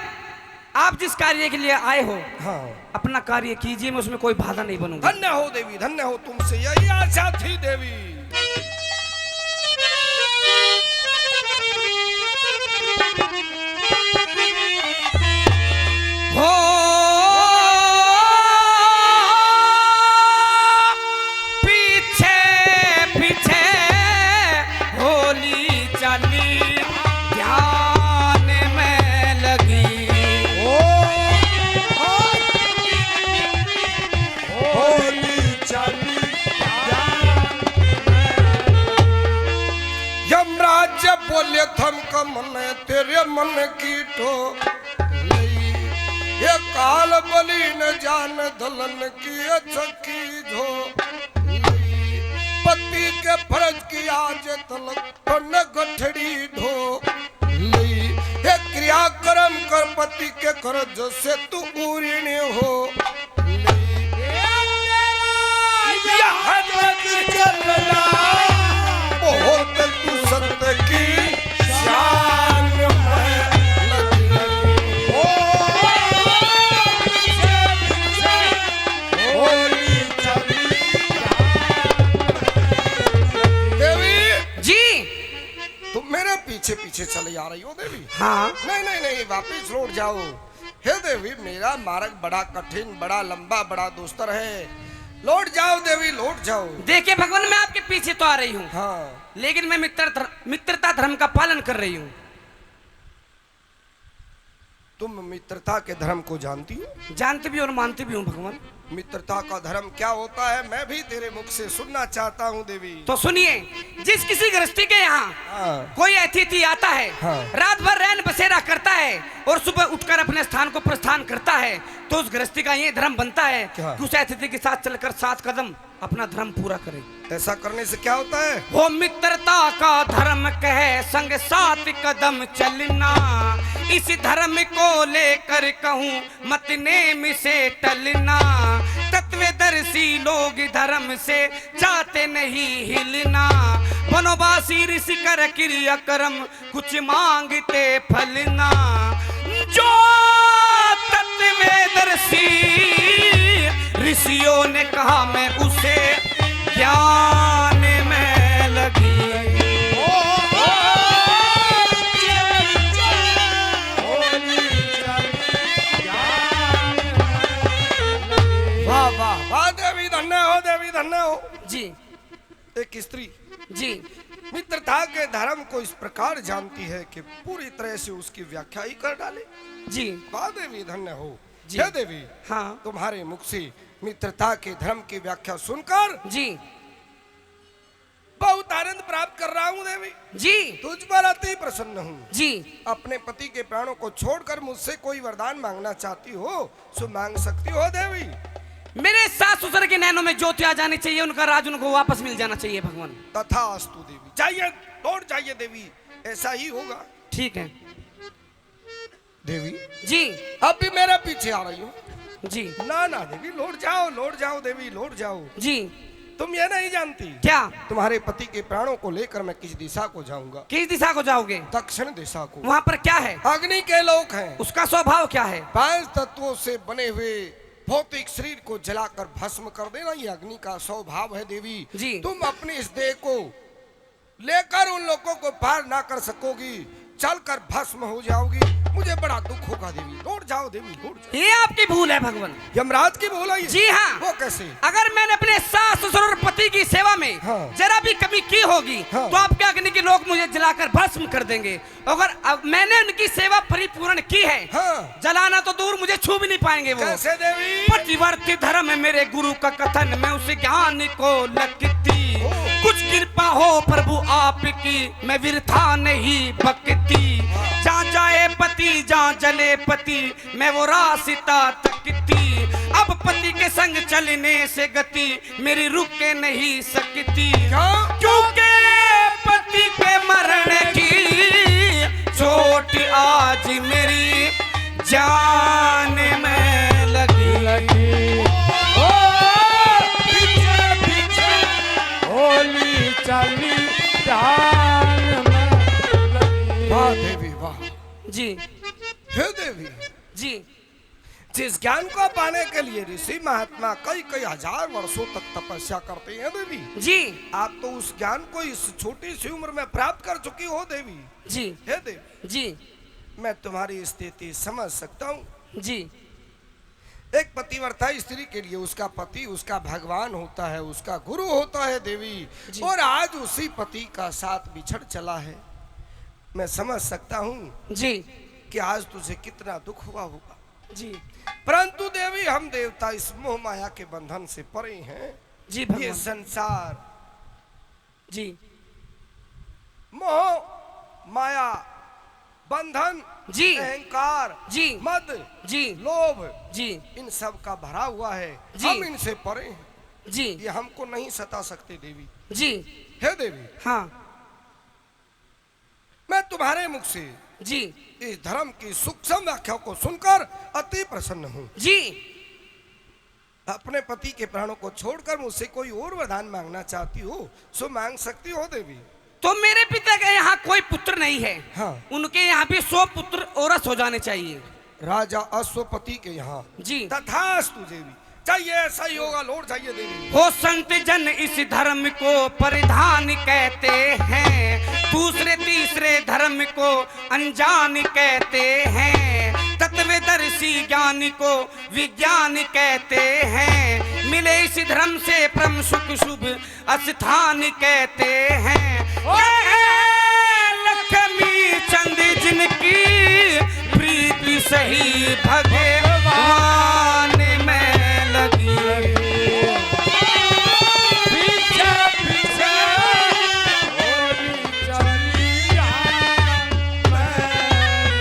आप जिस कार्य के लिए आए हो हाँ अपना कार्य कीजिए, मैं उसमें कोई बाधा नहीं बनूंगा। धन्य हो देवी, धन्य हो, तुमसे यही आशा थी देवी। हो पीछे पीछे होली चली ध्यान में लगी। होली चली यमराज बोले थम का मन तेरे मन की ठो ये काल बलि न जान दलन की अचकी झो पति के फर्ज की आज तलक न गठड़ी ढो ये क्रिया कर्म कर पति के कर्ज से तू ऊऋण हो चलना बहुत तू सत्य की शान में होली चली देवी जी तुम मेरे पीछे पीछे चले आ रही हो देवी। हाँ नहीं नहीं नहीं, वापिस लौट जाओ। हे देवी मेरा मार्ग बड़ा कठिन, बड़ा लंबा, बड़ा दुस्तर है, लौट जाओ देवी, लौट जाओ। देखिए भगवान, मैं आपके पीछे तो आ रही हूँ, हाँ लेकिन मैं मित्रता धर्म का पालन कर रही हूँ। तुम मित्रता के धर्म को जानती हो? जानती भी और मानती भी हूँ भगवान। मित्रता का धर्म क्या होता है मैं भी तेरे मुख से सुनना चाहता हूँ देवी। तो सुनिए, जिस किसी गृहस्थी के यहाँ हाँ। कोई अतिथि आता है, हाँ। रात भर रैन बसेरा करता है और सुबह उठकर अपने स्थान को प्रस्थान करता है, तो उस गृहस्थी का ये धर्म बनता है क्या? कि उस अतिथि के साथ चलकर 7 कदम अपना धर्म पूरा करे। ऐसा करने से क्या होता है? वो मित्रता का धर्म कहे संग 7 कदम चलना, इस धर्म को लेकर कहूँ मत नेम से टलना। तत्वदर्शी लोग धर्म से चाहते नहीं हिलना, वनवासी ऋषि कर क्रिया कर्म कुछ मांगते फलना। जो तत्वदर्शी ऋषियों ने कहा मैं उसे ज्ञान में लगी। वाह वाह वाह देवी, धन्य हो देवी, धन्य हो। जी एक स्त्री जी मित्रता के धर्म को इस प्रकार जानती है कि पूरी तरह से उसकी व्याख्या ही कर डाले। जी वाह देवी, धन्य हो। जी। हे देवी, हाँ तुम्हारे मुख से मित्रता के धर्म की व्याख्या सुनकर जी बहुत आनंद प्राप्त कर रहा हूँ देवी। जी तुझ पर अति प्रसन्न हूँ। जी अपने पति के प्राणों को छोड़कर मुझसे कोई वरदान मांगना चाहती हो सो मांग सकती हो देवी। मेरे सास ससुर के नैनों में ज्योति आ जानी चाहिए, उनका राज उनको वापस मिल जाना चाहिए भगवान। तथास्तु देवी, जाइए, लौट जाइए देवी, ऐसा ही होगा। ठीक है देवी जी अब भी मेरे पीछे आ रही हो? जी ना ना देवी, लौट जाओ देवी, लौट जाओ। जी तुम ये नहीं जानती क्या? तुम्हारे पति के प्राणों को लेकर मैं किस दिशा को जाऊंगा? किस दिशा को जाओगे? दक्षिण दिशा को। वहाँ पर क्या है? अग्नि के लोक हैं। उसका स्वभाव क्या है? 5 तत्वों से बने हुए भौतिक शरीर को जलाकर भस्म कर देना, ये अग्नि का स्वभाव है देवी जी। तुम अपनी इस देह को लेकर उन लोगों को पार ना कर सकोगी, चलकर भस्म हो जाओगी। मुझे बड़ा दुख होगा देवी। लौट जाओ देवी, लौट जाओ। ये आपकी भूल है भगवान। यमराज की बोला ये? जी हाँ। वो कैसे? अगर मैंने अपने सास ससुर और पति की सेवा में हाँ। जरा भी कमी की होगी हाँ। तो आपके अग्नि के लोग मुझे जलाकर भस्म कर देंगे। अगर अब मैंने उनकी सेवा परिपूर्ण की है, हाँ। जलाना तो दूर, मुझे छू भी नहीं पाएंगे वो। कैसे देवी? पतिवर्ती धर्म मेरे गुरु का कथन, मैं उस ज्ञान को लगती। कुछ कृपा हो प्रभु आपकी, मैं विरथा नहीं बकती। जहाँ जाए पति जहाँ जले पति, मैं वो रास्ता तकती। अब पति के संग चलने से गति मेरी रुक के नहीं सकती। क्योंकि पति के मरने की चोट आज मेरी जान में लगी। होली चली जान में लगी। वाह देवी वाह। जी हे देवी जी। जिस ज्ञान को पाने के लिए ऋषि महात्मा कई कई हजार वर्षों तक तपस्या करते हैं देवी, जी आप तो उस ज्ञान को इस छोटी सी उम्र में प्राप्त कर चुकी हो देवी। जी हे देवी, जी मैं तुम्हारी स्थिति समझ सकता हूँ। जी। एक पतिव्रता स्त्री के लिए उसका पति उसका भगवान होता है, उसका गुरु होता है देवी। और आज उसी पति का साथ बिछड़ चला है। मैं समझ सकता हूँ जी कि आज तुझे कितना दुख हुआ होगा। जी परंतु देवी, हम देवता इस मोह माया के बंधन से परे हैं। जी ये भगवान। संसार जी मोह माया बंधन जी अहंकार जी मद जी लोभ जी इन सब का भरा हुआ है। जी। हम इनसे परे हैं। जी ये हमको नहीं सता सकते देवी। जी। हे देवी, हाँ मैं तुम्हारे मुख से जी इस धर्म की सूक्ष्म व्याख्या को सुनकर अति प्रसन्न हूँ। जी। अपने पति के प्राणों को छोड़कर मुझसे कोई और वरदान मांगना चाहती हो सो मांग सकती हो देवी। तो मेरे पिता के यहाँ कोई पुत्र नहीं है। हाँ। उनके यहाँ भी 100 पुत्र औरस हो जाने चाहिए। राजा अश्वपति के यहाँ जी। तथास्तु देवी। चाहिए ऐसा ही होगा। लौट जाइए देवी। हो संत जन इस धर्म को परिधान कहते हैं, दूसरे तीसरे धर्म को अनजान कहते हैं, तत्वदर्शी ज्ञान को विज्ञान कहते हैं, मिले इस धर्म से परम सुख शुभ स्थान कहते हैं। लक्ष्मी चंद जिनकी प्रीति सही भगवान में लगी। पीछे पीछे होली चली जान में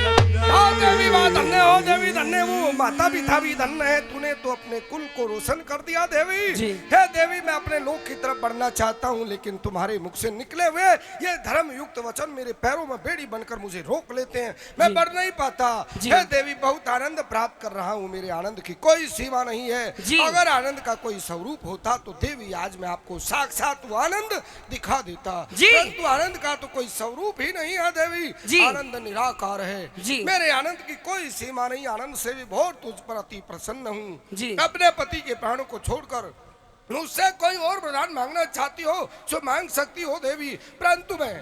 लगी। हो देवी, माँ धन्य हो देवी, धन्य वो माता पिता भी धन्य है। तूने तो अपने कुल को रोशन कर दिया देवी। जी। हे देवी, मैं अपने लोक की तरफ बढ़ना चाहता हूँ, लेकिन तुम्हारे मुख से निकले हुए ये धर्म युक्त वचन मेरे पैरों में बेड़ी बनकर मुझे रोक लेते हैं। मैं बढ़ नहीं पाता। जी। हे देवी, बहुत आनंद प्राप्त कर रहा हूँ। मेरे आनंद की कोई सीमा नहीं है। जी। अगर आनंद का कोई स्वरूप होता तो देवी आज मैं आपको साक्षात वो आनंद दिखा देता। जी। परंतु आनंद का तो कोई स्वरूप ही नहीं है देवी। जी। आनंद निराकार है। जी। मेरे आनंद की कोई सीमा नहीं। आनंद से भी बहुत तुझ पर अति प्रसन्न हूँ। जी। अपने पति के प्राणों को छोड़कर मुझसे कोई और वरदान मांगना चाहती हो सो मांग सकती हो देवी। परंतु मैं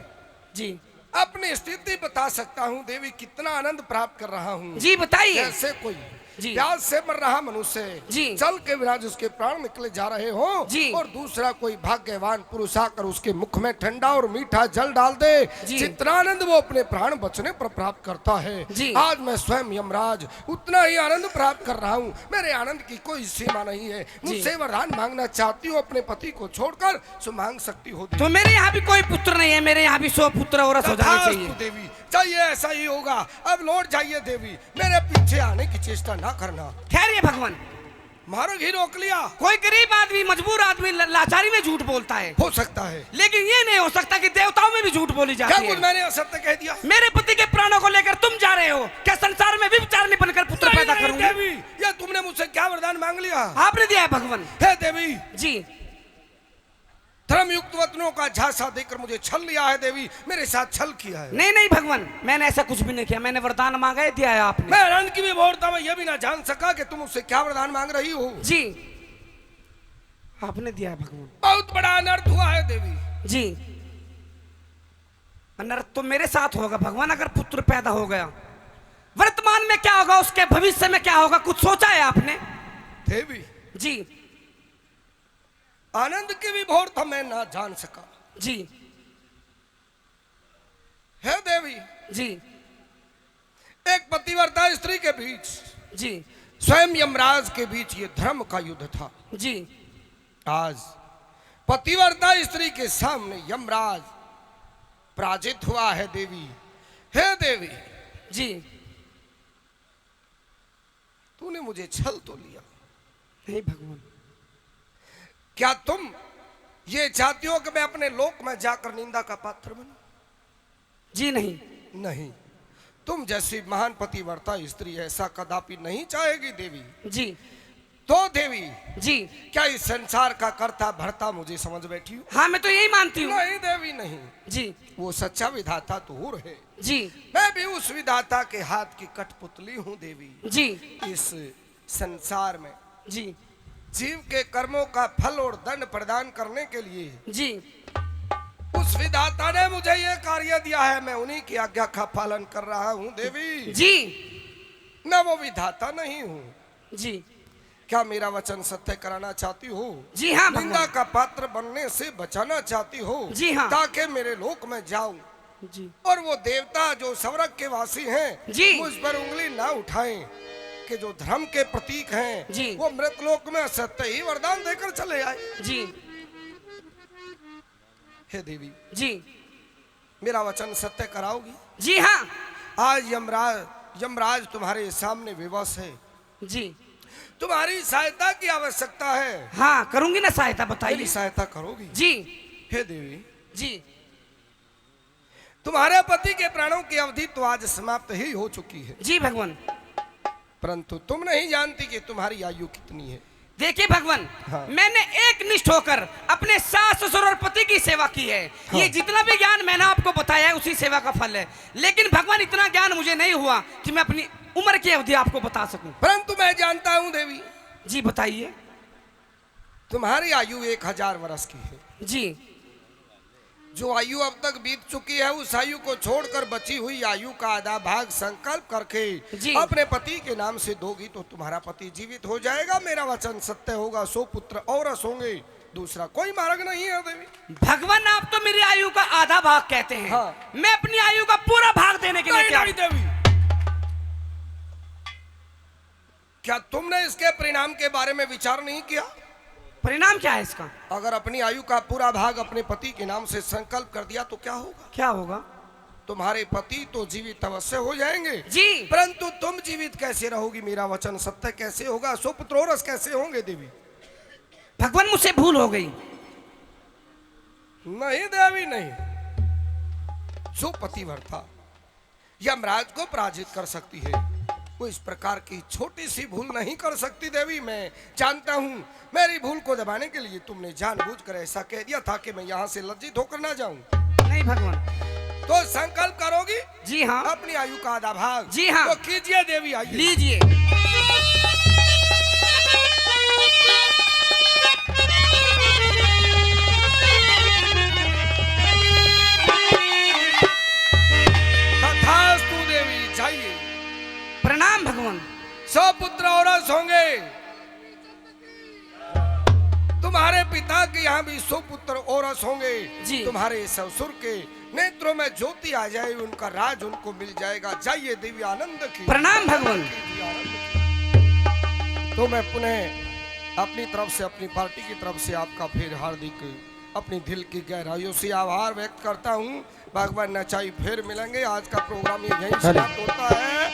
जी अपनी स्थिति बता सकता हूँ देवी, कितना आनंद प्राप्त कर रहा हूँ। जी बताइए। जैसे कोई जी। प्यास से मर रहा मनुष्य जी। जल के बिना जिसके प्राण निकले जा रहे हो जी। और दूसरा कोई भाग्यवान पुरुष आकर उसके मुख में ठंडा और मीठा जल डाल दे, जी। जितना आनंद वो अपने प्राण बचने पर प्राप्त करता है, जी। आज मैं स्वयं यमराज उतना ही आनंद प्राप्त कर रहा हूँ। मेरे आनंद की कोई सीमा नहीं है। मुझसे वरदान मांगना चाहती हो अपने पति को छोड़कर सो मांग सकती हो। तो मेरे यहाँ भी कोई पुत्र नहीं है। मेरे यहाँ भी 100 पुत्र औरस हो जाने तथास्तु चाहिए। देवी, चाहिए ऐसा ही होगा। अब लौट जाइए देवी, मेरे पीछे आने की चेष्टा ना करना। खैर ये भगवान, मार्ग ही रोक लिया। कोई गरीब आदमी मजबूर आदमी लाचारी में झूठ बोलता है, हो सकता है, लेकिन ये नहीं हो सकता कि देवताओं में भी झूठ बोली क्या जाती कुछ है। मैंने असत्य कह दिया? मेरे पति के प्राणों को लेकर तुम जा रहे हो। क्या संसार में विचारणी बनकर पुत्र पैदा नहीं, करूंगी? देवी, ये तुमने मुझसे क्या वरदान मांग लिया? आपने दिया है भगवान। हे देवी, जी धर्म युक्त वचनों का झांसा देकर मुझे छल लिया है देवी, मेरे साथ छल किया है। नहीं नहीं भगवान, मैंने ऐसा कुछ भी नहीं किया। मैंने वरदान मांगा है, दिया है आपने। मैं रन की भी बोलता, मैं ये भी ना जान सका कि तुम मुझसे क्या वरदान मांग रही हो। जी आपने दिया है भगवान। बहुत बड़ा अनर्थ हुआ है देवी। जी अनर्थ तो मेरे साथ होगा भगवान, अगर पुत्र पैदा हो गया वर्तमान में क्या होगा, उसके भविष्य में क्या होगा, कुछ सोचा है आपने? देवी जी आनंद की भी भोर था मैं ना जान सका। जी है देवी, जी एक पतिव्रता स्त्री के बीच, जी स्वयं यमराज के बीच ये धर्म का युद्ध था। जी आज पतिव्रता स्त्री के सामने यमराज पराजित हुआ है देवी। हे देवी, जी तूने मुझे छल तो लिया। नहीं भगवान, क्या तुम ये चाहती हो कि मैं अपने लोक में जाकर निंदा का पात्र बनूं? जी नहीं। नहीं, तुम जैसी महान पतिव्रता स्त्री ऐसा कदापि नहीं चाहेगी देवी। जी तो देवी, जी क्या इस संसार का कर्ता भरता मुझे समझ बैठी हो? हाँ, मैं तो यही मानती हूँ। नहीं देवी नहीं, जी वो सच्चा विधाता तो और है। जी मैं भी उस विधाता के हाथ की कठपुतली हूँ देवी। जी इस संसार में जी जीव के कर्मों का फल और दंड प्रदान करने के लिए जी उस विधाता ने मुझे ये कार्य दिया है, मैं उन्हीं की आज्ञा का पालन कर रहा हूँ देवी। जी मैं वो विधाता नहीं हूँ। जी क्या मेरा वचन सत्य कराना चाहती हो? जी हाँ निंदा भगवान। का पात्र बनने से बचाना चाहती हो? जी हाँ। ताकि मेरे लोक में जाऊं जी और वो देवता जो स्वर्ग के वासी हैं जी। मुझ पर उंगली ना उठाएं कि जो धर्म के प्रतीक हैं जी। वो मृत लोक में सत्य ही वरदान देकर चले आए। जी हे देवी, जी मेरा वचन सत्य कराओगी? जी हाँ आज यमराज तुम्हारे सामने विवश है, जी तुम्हारी सहायता की आवश्यकता है। हाँ, करूंगी ना सहायता, मेरी बताइए। सहायता करोगी? जी हे देवी, जी तुम्हारे पति के प्राणों की अवधि तो आज समाप्त ही हो चुकी है, जी भगवान। परंतु तुम नहीं जानती कि तुम्हारी आयु कितनी है। देखिए भगवान, हाँ। मैंने एक निष्ठ होकर अपने सास ससुर और पति की सेवा की है। हाँ। ये जितना भी ज्ञान मैंने आपको बताया है उसी सेवा का फल है। लेकिन भगवान, इतना ज्ञान मुझे नहीं हुआ कि मैं अपनी उम्र की अवधि आपको बता सकूं। परंतु मैं जानता हूं देवी, जी बताइए। तुम्हारी आयु 1000 वर्ष की है। जी जो आयु अब तक बीत चुकी है उस आयु को छोड़कर बची हुई आयु का आधा भाग संकल्प करके जी। अपने पति के नाम से दोगी तो तुम्हारा पति जीवित हो जाएगा। मेरा वचन सत्य होगा, 100 पुत्र औरस होंगे, दूसरा कोई मार्ग नहीं है देवी। भगवान, आप तो मेरी आयु का आधा भाग कहते हैं। हाँ। मैं अपनी आयु का पूरा भाग देने के लिए तैयार हूं। देवी, क्या तुमने इसके परिणाम के बारे में विचार नहीं किया? परिणाम क्या है इसका? अगर अपनी आयु का पूरा भाग अपने पति के नाम से संकल्प कर दिया तो क्या होगा? क्या होगा? तुम्हारे पति तो जीवित अवश्य हो जाएंगे जी। परंतु तुम जीवित कैसे रहोगी? मेरा वचन सत्य कैसे होगा? 100 पुत्रोरस कैसे होंगे देवी? भगवान, मुझसे भूल हो गई। नहीं देवी नहीं, जो पतिव्रता यमराज को पराजित कर सकती है वो इस प्रकार की छोटी सी भूल नहीं कर सकती देवी। मैं जानता हूँ मेरी भूल को दबाने के लिए तुमने जानबूझकर ऐसा कह दिया था कि मैं यहाँ से लज्जित होकर ना जाऊं। नहीं भगवान। तो संकल्प करोगी? जी हाँ। अपनी आयु का आधा भाग? जी हाँ। तो कीजिए देवी, आइए। लीजिए। तथास्तु देवी, जाइए। प्रणाम भगवान। 100 पुत्र औरस होंगे। तुम्हारे पिता के यहाँ भी 100 पुत्र औरस होंगे। जी। तुम्हारे ससुर के नेत्रों में ज्योति आ जाए, उनका राज उनको मिल जाएगा। जाइए देवी, आनंद की। प्रणाम भगवान। तो मैं पुनः अपनी तरफ से, अपनी पार्टी की तरफ से आपका फिर हार्दिक अपनी दिल की गहराइयों से आभार व्यक्त करता हूँ। भगवान न चाहे फिर मिलेंगे। आज का प्रोग्राम यहीं समाप्त होता है।